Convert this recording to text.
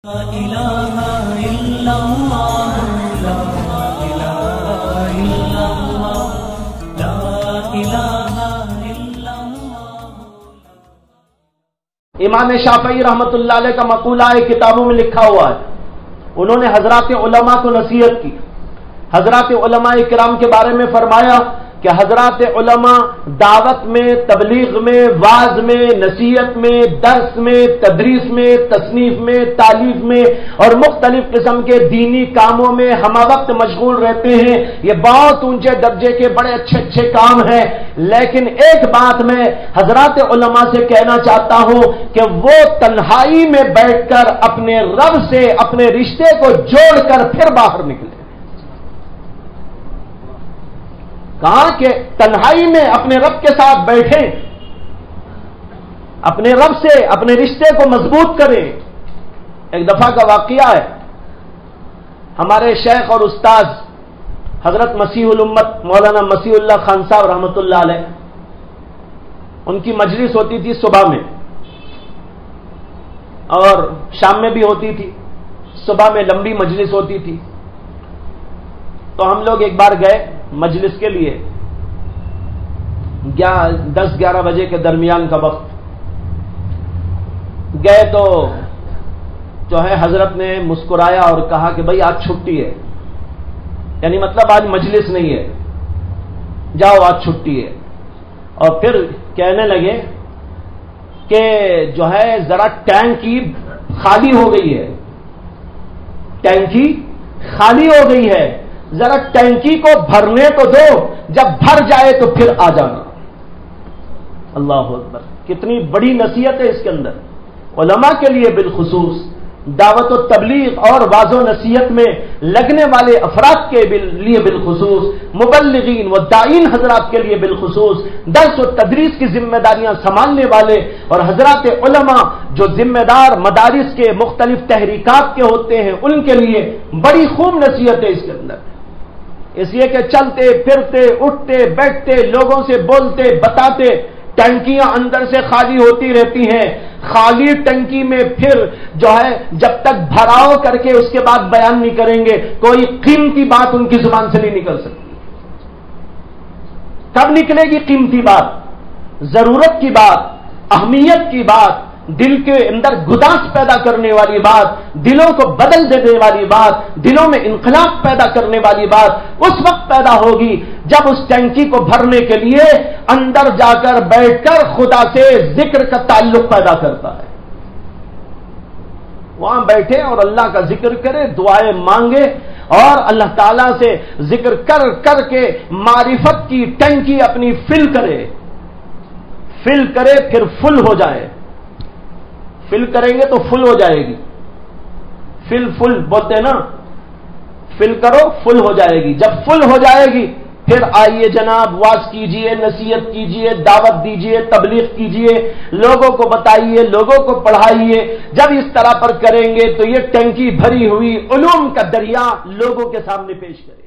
لا الہ الا اللہ لا الہ الا اللہ لا الہ الا اللہ۔ امام شافعی رحمۃ اللہ علیہ کا مقولہ ہے، کتابوں میں لکھا ہوا ہے، انہوں نے حضرات علماء کو نصیحت کی۔ حضرات علماء کرام کے بارے میں فرمایا کہ حضرات علماء دعوت میں، تبلیغ میں، وعظ میں، نصیحت میں، درس میں، تدریس میں، تصنیف میں، تالیف میں اور مختلف قسم کے دینی کاموں میں ہم وقت مشغول رہتے ہیں۔ یہ بہت اونچے درجے کے بڑے اچھے کام ہیں، لیکن ایک بات میں حضرات علماء سے کہنا چاہتا ہوں کہ وہ تنہائی میں بیٹھ کر اپنے رب سے اپنے رشتے کو جوڑ کر پھر باہر نکلے۔ کہا کہ تنہائی میں اپنے رب کے ساتھ بیٹھیں، اپنے رب سے اپنے رشتے کو مضبوط کریں۔ ایک دفعہ کا واقعہ ہے، ہمارے شیخ اور استاذ حضرت مسیح الامت مولانا مسیح اللہ خان صاحب رحمۃ اللہ علیہ، ان کی مجلس ہوتی تھی صبح میں اور شام میں بھی ہوتی تھی۔ صبح میں لمبی مجلس ہوتی تھی، تو ہم لوگ ایک بار گئے مجلس کے لیے، 10-11 بجے کے درمیان کا وقت گئے تو جو ہے حضرت نے مسکرایا اور کہا کہ بھائی آج چھٹی ہے، یعنی مطلب آج مجلس نہیں ہے، جاؤ آج چھٹی ہے۔ اور پھر کہنے لگے کہ جو ہے ذرا ٹینکی خالی ہو گئی ہے، ٹینکی خالی ہو گئی ہے، ذرا ٹینکی کو بھرنے کو دو، جب بھر جائے تو پھر آ جانا۔ اللہ اکبر، کتنی بڑی نصیحت ہے اس کے اندر۔ علماء کے لیے بالخصوص، دعوت و تبلیغ اور واضح و نصیحت میں لگنے والے افراد کے لیے بالخصوص، مبلغین و داعین حضرات کے لیے بالخصوص، درس و تدریس کی ذمہ داریاں سنبھالنے والے اور حضرات علماء جو ذمہ دار مدارس کے مختلف تحریکات کے ہوتے ہیں، ان کے لیے بڑی خوب نصیحت ہے اس کے اندر۔ اس لیے کہ چلتے پھرتے اٹھتے بیٹھتے لوگوں سے بولتے بتاتے، ٹنکیاں اندر سے خالی ہوتی رہتی ہیں۔ خالی ٹنکی میں پھر جو ہے جب تک بھراؤ کر کے اس کے بعد بیان نہیں کریں گے، کوئی قیمتی بات ان کی زبان سے نہیں نکل سکتی۔ کب نکلے گی قیمتی بات؟ ضرورت کی بات، اہمیت کی بات، دل کے اندر گداس پیدا کرنے والی بات، دلوں کو بدل دینے والی بات، دلوں میں انقلاب پیدا کرنے والی بات اس وقت پیدا ہوگی جب اس ٹینکی کو بھرنے کے لیے اندر جا کر بیٹھ کر خدا سے ذکر کا تعلق پیدا کرتا ہے۔ وہاں بیٹھے اور اللہ کا ذکر کرے، دعائیں مانگے اور اللہ تعالیٰ سے ذکر کر کر کے معرفت کی ٹینکی اپنی فل کرے پھر فل ہو جائے۔ فل کریں گے تو فل ہو جائے گی، فل بولتے ہیں نا، فل کرو فل ہو جائے گی۔ جب فل ہو جائے گی پھر آئیے جناب، واز کیجئے، نصیحت کیجئے، دعوت دیجئے، تبلیغ کیجئے، لوگوں کو بتائیے، لوگوں کو پڑھائیے۔ جب اس طرح پر کریں گے تو یہ ٹینکی بھری ہوئی علوم کا دریا لوگوں کے سامنے پیش کرے۔